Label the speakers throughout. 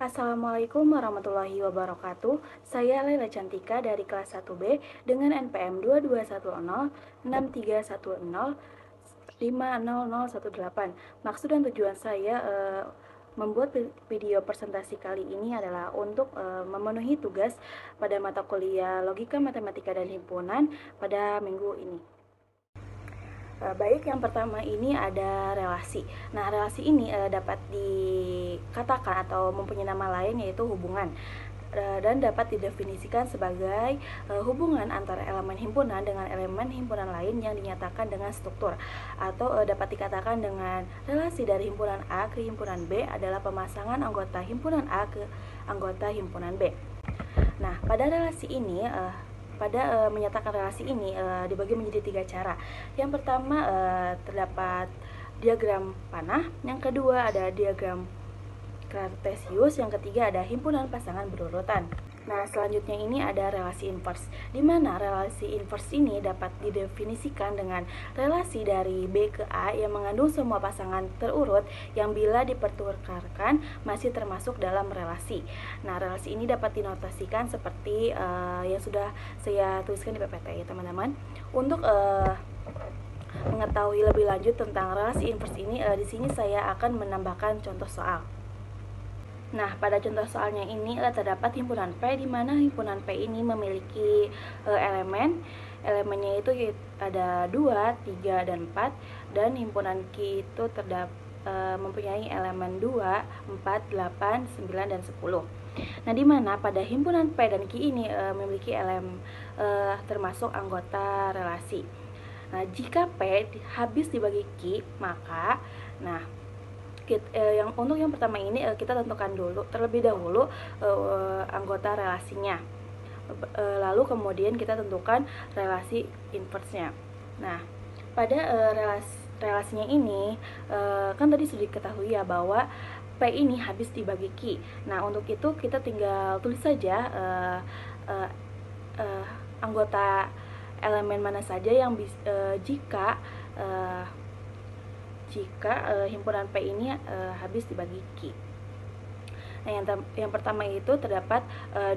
Speaker 1: Assalamualaikum warahmatullahi wabarakatuh. Saya Laila Cantika dari kelas 1B dengan NPM 22106310500018. Maksud dan tujuan saya membuat video presentasi kali ini adalah untuk memenuhi tugas pada mata kuliah Logika, Matematika, dan Himpunan pada minggu ini. Baik, yang pertama ini ada relasi. Nah, relasi ini dapat dikatakan atau mempunyai nama lain yaitu hubungan, dan dapat didefinisikan sebagai hubungan antara elemen himpunan dengan elemen himpunan lain yang dinyatakan dengan struktur, atau dapat dikatakan dengan relasi dari himpunan A ke himpunan B adalah pemasangan anggota himpunan A ke anggota himpunan B. Nah, pada relasi ini menyatakan relasi ini dibagi menjadi 3 cara. Yang pertama terdapat diagram panah, yang kedua ada diagram Cartesius, yang ketiga ada himpunan pasangan berurutan. Nah, selanjutnya ini ada relasi inverse, di mana relasi inverse ini dapat didefinisikan dengan relasi dari B ke A yang mengandung semua pasangan terurut yang bila dipertukarkan masih termasuk dalam relasi. Nah, relasi ini dapat dinotasikan seperti yang sudah saya tuliskan di PPT ya teman-teman. Untuk mengetahui lebih lanjut tentang relasi inverse ini, di sini saya akan menambahkan contoh soal. Nah, pada contoh soalnya ini terdapat himpunan P, di mana himpunan P ini memiliki elemennya itu ada 2, 3, dan 4, dan himpunan Q itu mempunyai elemen 2, 4, 8, 9, dan 10. Nah, di mana pada himpunan P dan Q ini memiliki termasuk anggota relasi. Nah, jika P habis dibagi Q, maka untuk yang pertama ini kita tentukan dulu terlebih dahulu anggota relasinya, lalu kemudian kita tentukan relasi inversenya. Nah, pada relasinya ini kan tadi sudah diketahui ya bahwa P ini habis dibagi Q. Nah, untuk itu kita tinggal tulis saja anggota elemen mana saja yang jika himpunan P ini habis dibagi Q. Nah, yang pertama itu terdapat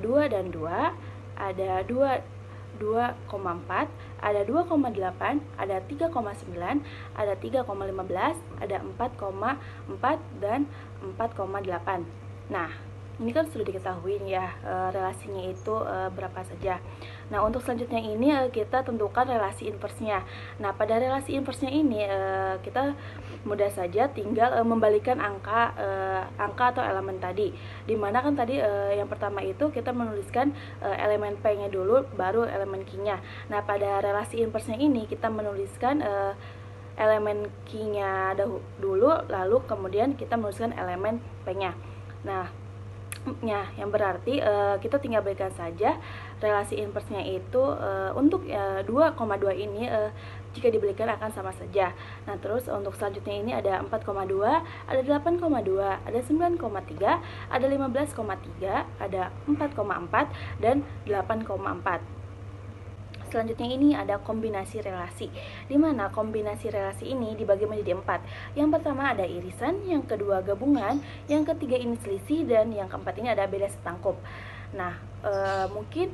Speaker 1: 2 dan 2, ada 2,4, ada 2,8, ada 3,9, ada 3,15, ada 4,4, dan 4,8. Nah, ini kan sudah diketahui ya relasinya itu berapa saja. Nah, untuk selanjutnya ini kita tentukan relasi inversenya. Nah, pada relasi inversenya ini kita mudah saja tinggal membalikkan angka atau elemen tadi. Dimana kan tadi yang pertama itu kita menuliskan elemen P-nya dulu, baru elemen Q-nya. Nah, pada relasi inversenya ini kita menuliskan elemen Q-nya dulu, lalu kemudian kita menuliskan elemen P-nya. Nah, yang berarti kita tinggal berikan saja relasi inversenya itu untuk 2,2 ini jika diberikan akan sama saja. Nah, terus untuk selanjutnya ini ada 4,2, ada 8,2, ada 9,3, ada 15,3, ada 4,4, dan 8,4. Selanjutnya ini ada kombinasi relasi, di mana kombinasi relasi ini dibagi menjadi 4. Yang pertama ada irisan, yang kedua gabungan, yang ketiga ini selisih, dan yang keempat ini ada beda setangkup. Nah, mungkin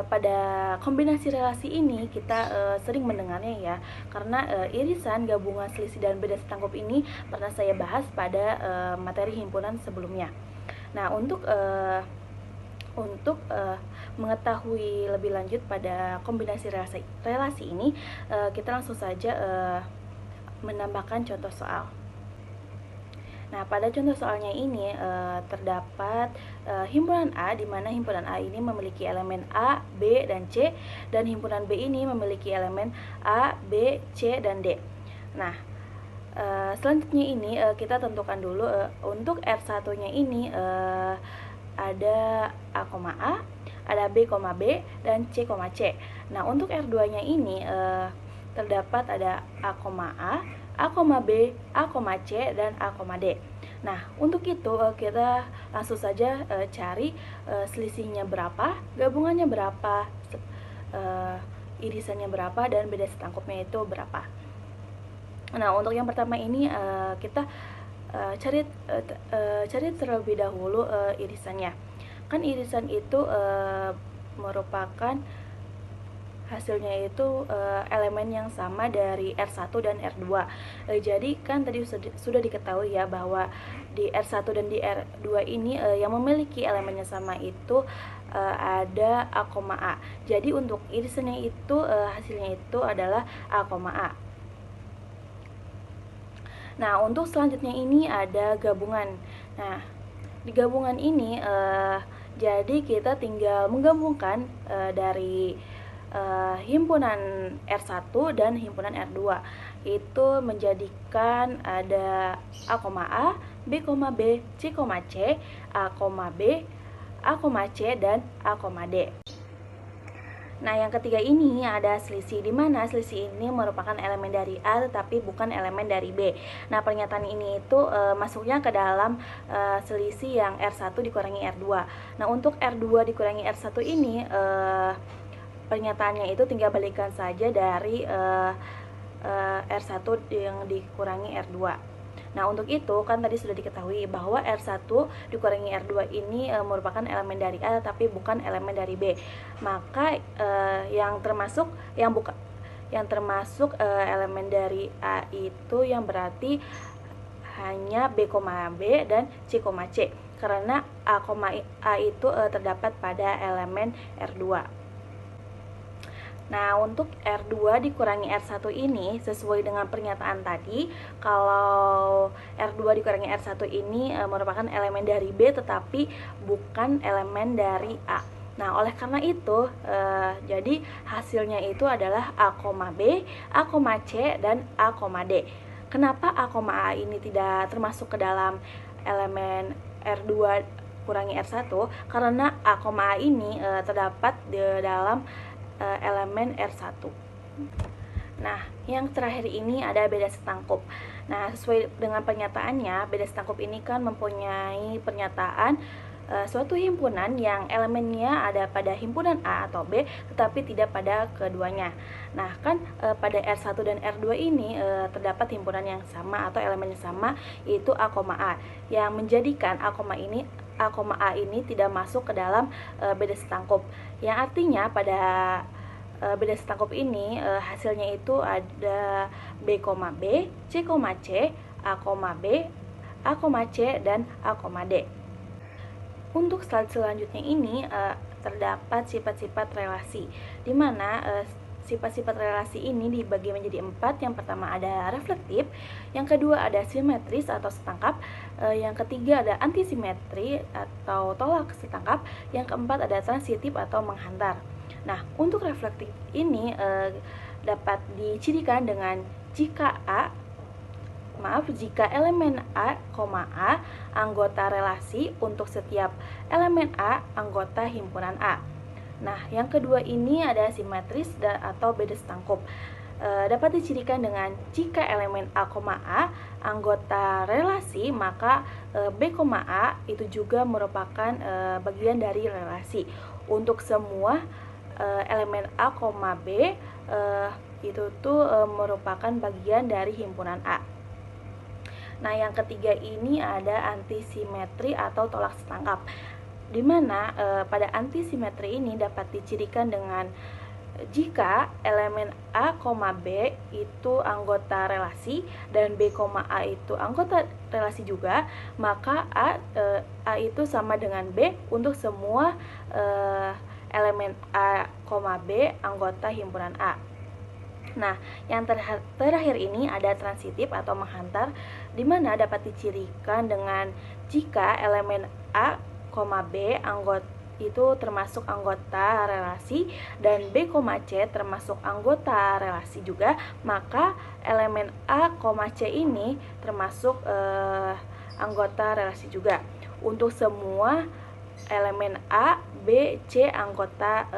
Speaker 1: pada kombinasi relasi ini kita sering mendengarnya ya, karena irisan, gabungan, selisih, dan beda setangkup ini pernah saya bahas pada materi himpunan sebelumnya. Nah, untuk mengetahui lebih lanjut pada kombinasi relasi ini, kita langsung saja menambahkan contoh soal. Nah, pada contoh soalnya ini terdapat himpunan A, di mana himpunan A ini memiliki elemen A, B, dan C, dan himpunan B ini memiliki elemen A, B, C, dan D. Nah, selanjutnya ini kita tentukan dulu untuk R1-nya ini ada A, ada B, dan C, C. Nah, untuk R2-nya ini terdapat ada A, B, C, dan A, D. Nah, untuk itu kita langsung saja cari selisihnya berapa, gabungannya berapa, irisannya berapa, dan beda setangkupnya itu berapa. Nah, untuk yang pertama ini kita cari terlebih dahulu irisannya. Kan irisan itu merupakan hasilnya itu elemen yang sama dari R1 dan R2. Jadi kan tadi sudah diketahui ya bahwa di R1 dan di R2 ini yang memiliki elemennya sama itu ada A, A. Jadi untuk irisannya itu hasilnya itu adalah A, A. Nah, untuk selanjutnya ini ada gabungan. Nah, di gabungan ini jadi kita tinggal menggabungkan dari himpunan R1 dan himpunan R2 itu menjadikan ada A, B, C, A, B, A, C, dan A, D. Nah, yang ketiga ini ada selisih, di mana selisih ini merupakan elemen dari A tetapi bukan elemen dari B. Nah, pernyataan ini itu masuknya ke dalam selisih yang R1 dikurangi R2. Nah, untuk R2 dikurangi R1 ini pernyataannya itu tinggal balikan saja dari R1 yang dikurangi R2. Nah, untuk itu kan tadi sudah diketahui bahwa R1 dikurangi R2 ini merupakan elemen dari A tapi bukan elemen dari B. Maka yang termasuk elemen dari A itu yang berarti hanya B, B dan C, karena A itu terdapat pada elemen R2. Nah, untuk R2 dikurangi R1 ini sesuai dengan pernyataan tadi, kalau R2 dikurangi R1 ini merupakan elemen dari B tetapi bukan elemen dari A. Nah, oleh karena itu, jadi hasilnya itu adalah A, B, A, C, dan A, D. Kenapa A, A ini tidak termasuk ke dalam elemen R2 kurangi R1? Karena A, A ini terdapat di dalam elemen R1. Nah, yang terakhir ini ada beda setangkup. Nah, sesuai dengan pernyataannya, beda setangkup ini kan mempunyai pernyataan suatu himpunan yang elemennya ada pada himpunan A atau B tetapi tidak pada keduanya. Nah, kan pada R1 dan R2 ini terdapat himpunan yang sama atau elemen yang sama, yaitu A, A, yang menjadikan A, ini tidak masuk ke dalam beda setangkup. Yang artinya pada beda setangkup ini hasilnya itu ada B, B, C, A, B, A, C, dan A, D. Untuk slide selanjutnya ini terdapat sifat-sifat relasi, di mana sifat-sifat relasi ini dibagi menjadi 4. Yang pertama ada reflektif, yang kedua ada simetris atau setangkap, yang ketiga ada antisimetri atau tolak setangkap, yang keempat ada transitif atau menghantar. Nah, untuk reflektif ini dapat dicirikan dengan jika elemen A, anggota relasi untuk setiap elemen A anggota himpunan A. Nah, yang kedua ini ada simetris atau beda setangkup. Dapat dicirikan dengan jika elemen A, anggota relasi, maka B, A itu juga merupakan bagian dari relasi. Untuk semua elemen A, B itu tuh merupakan bagian dari himpunan A. Nah, yang ketiga ini ada antisimetri atau tolak setangkap, di mana pada antisimetri ini dapat dicirikan dengan jika elemen A, B itu anggota relasi dan B, A itu anggota relasi juga, maka A itu sama dengan B untuk semua elemen A, B anggota himpunan A. Nah, yang terakhir ini ada transitif atau menghantar, di mana dapat dicirikan dengan jika elemen A, B anggota itu termasuk anggota relasi dan B, C termasuk anggota relasi juga, maka elemen A, C ini termasuk anggota relasi juga untuk semua elemen A, B, C anggota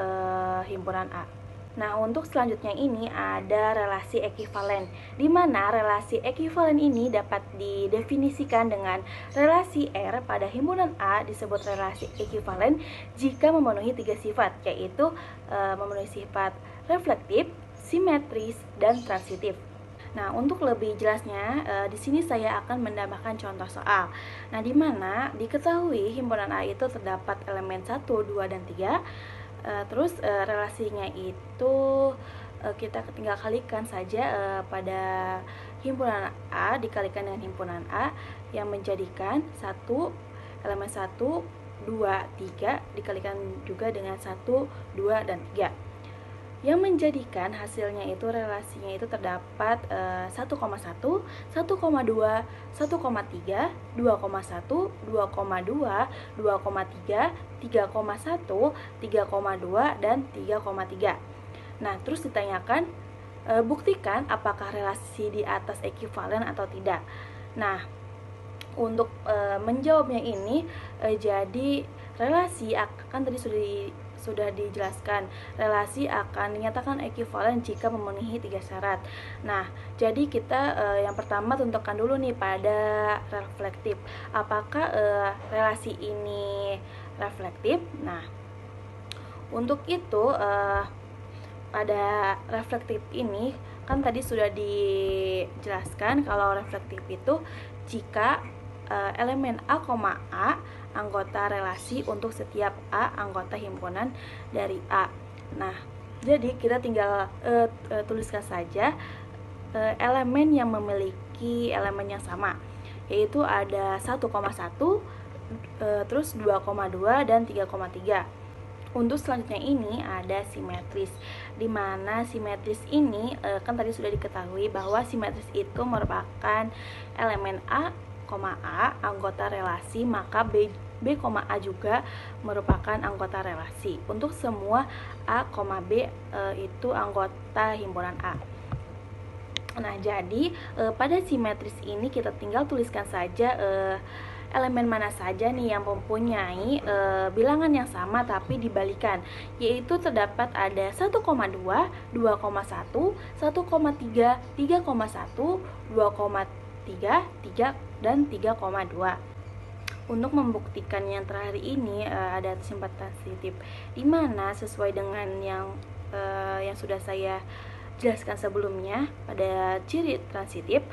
Speaker 1: himpunan A. Nah, untuk selanjutnya ini ada relasi ekivalen, di mana relasi ekivalen ini dapat didefinisikan dengan relasi R pada himpunan A disebut relasi ekivalen jika memenuhi 3 sifat, yaitu memenuhi sifat reflektif, simetris, dan transitif. Nah, untuk lebih jelasnya, di sini saya akan menambahkan contoh soal. Nah, di mana diketahui himpunan A itu terdapat elemen 1, 2, dan 3. Terus relasinya itu kita tinggal kalikan saja pada himpunan A dikalikan dengan himpunan A yang menjadikan elemen 1, 2, 3 dikalikan juga dengan 1, 2, dan 3. Yang menjadikan hasilnya itu relasinya itu terdapat 1,1, 1,2, 1,3, 2,1, 2,2, 2,3, 3,1, 3,2, dan 3,3. Nah, terus ditanyakan, buktikan apakah relasi di atas ekivalen atau tidak. Nah, untuk menjawabnya ini, jadi relasi akan tadi sudah dijelaskan, relasi akan dinyatakan ekivalen jika memenuhi 3 syarat. Nah, jadi kita yang pertama tentukan dulu nih pada reflektif. Apakah relasi ini reflektif? Nah, untuk itu pada reflektif ini kan tadi sudah dijelaskan kalau reflektif itu jika elemen A, A anggota relasi untuk setiap A anggota himpunan dari A. Nah, jadi kita tinggal tuliskan saja elemen yang memiliki elemen yang sama, yaitu ada 1,1, terus 2,2, dan 3,3. Untuk selanjutnya ini ada simetris, di mana simetris ini kan tadi sudah diketahui bahwa simetris itu merupakan elemen A, A anggota relasi, maka B, A juga merupakan anggota relasi untuk semua A, B itu anggota himpunan A. Nah, jadi pada simetris ini kita tinggal tuliskan saja elemen mana saja nih yang mempunyai bilangan yang sama tapi dibalikan, yaitu terdapat ada 1,2, 2,1, 1,3, 3,1, 2,3, 3, dan 3,2. Untuk membuktikan yang terakhir ini ada sifat transitif, di mana sesuai dengan yang sudah saya jelaskan sebelumnya pada ciri transitif.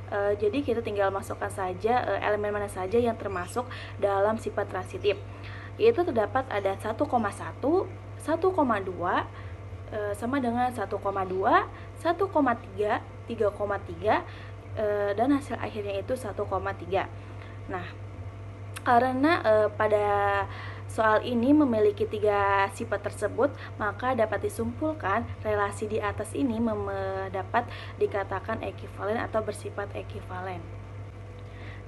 Speaker 1: Jadi kita tinggal masukkan saja elemen mana saja yang termasuk dalam sifat transitif, yaitu terdapat ada 1,1, 1,2 sama dengan 1,2, 1,3, 3,3, dan hasil akhirnya itu 1,3. Nah, karena pada soal ini memiliki 3 sifat tersebut, maka dapat disimpulkan relasi di atas ini dapat dikatakan ekivalen atau bersifat ekivalen.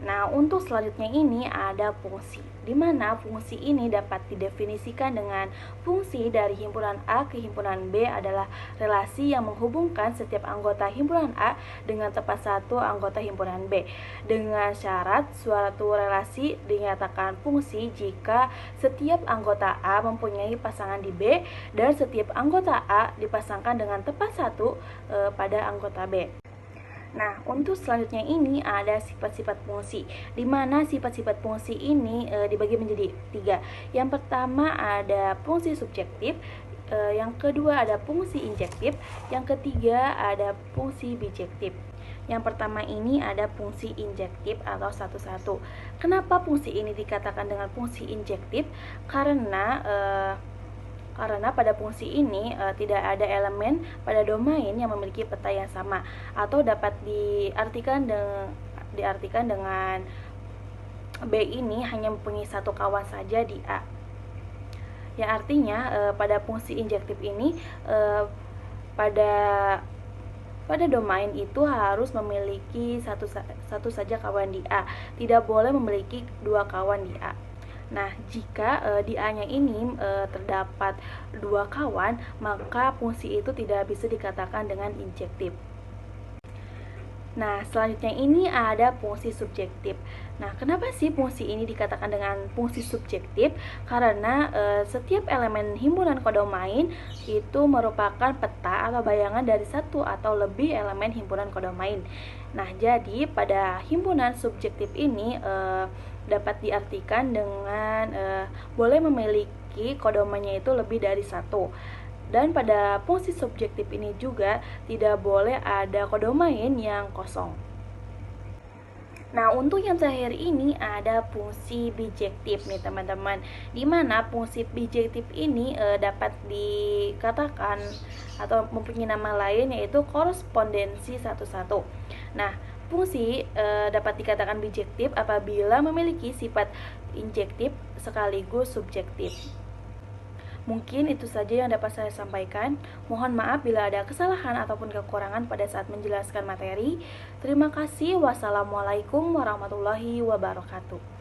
Speaker 1: Nah, untuk selanjutnya ini ada fungsi, di mana fungsi ini dapat didefinisikan dengan fungsi dari himpunan A ke himpunan B adalah relasi yang menghubungkan setiap anggota himpunan A dengan tepat satu anggota himpunan B, dengan syarat suatu relasi dinyatakan fungsi jika setiap anggota A mempunyai pasangan di B dan setiap anggota A dipasangkan dengan tepat satu pada anggota B. Nah, untuk selanjutnya ini ada sifat-sifat fungsi, di mana sifat-sifat fungsi ini dibagi menjadi 3. Yang pertama ada fungsi subjektif, yang kedua ada fungsi injektif, yang ketiga ada fungsi bijektif. Yang pertama ini ada fungsi injektif atau 1,1. Kenapa fungsi ini dikatakan dengan fungsi injektif? Karena pada fungsi ini tidak ada elemen pada domain yang memiliki peta yang sama, atau dapat diartikan dengan B ini hanya mempunyai satu kawan saja di A. Yang artinya pada fungsi injektif ini pada domain itu harus memiliki satu saja kawan di A, tidak boleh memiliki 2 kawan di A. Nah, jika di A-nya ini terdapat 2 kawan, maka fungsi itu tidak bisa dikatakan dengan injektif. Nah, selanjutnya ini ada fungsi subjektif. Nah, kenapa sih fungsi ini dikatakan dengan fungsi subjektif? Karena setiap elemen himpunan kodomain itu merupakan peta atau bayangan dari satu atau lebih elemen himpunan kodomain. Nah, jadi pada himpunan subjektif ini dapat diartikan dengan boleh memiliki kodomainnya itu lebih dari 1. Dan pada fungsi subjektif ini juga tidak boleh ada kodomain yang kosong. Nah, untuk yang terakhir ini ada fungsi bijektif nih teman-teman. Dimana fungsi bijektif ini dapat dikatakan atau mempunyai nama lain yaitu korespondensi satu-satu. Nah, fungsi dapat dikatakan bijektif apabila memiliki sifat injektif sekaligus subjektif. Mungkin itu saja yang dapat saya sampaikan. Mohon maaf bila ada kesalahan ataupun kekurangan pada saat menjelaskan materi. Terima kasih. Wassalamualaikum warahmatullahi wabarakatuh.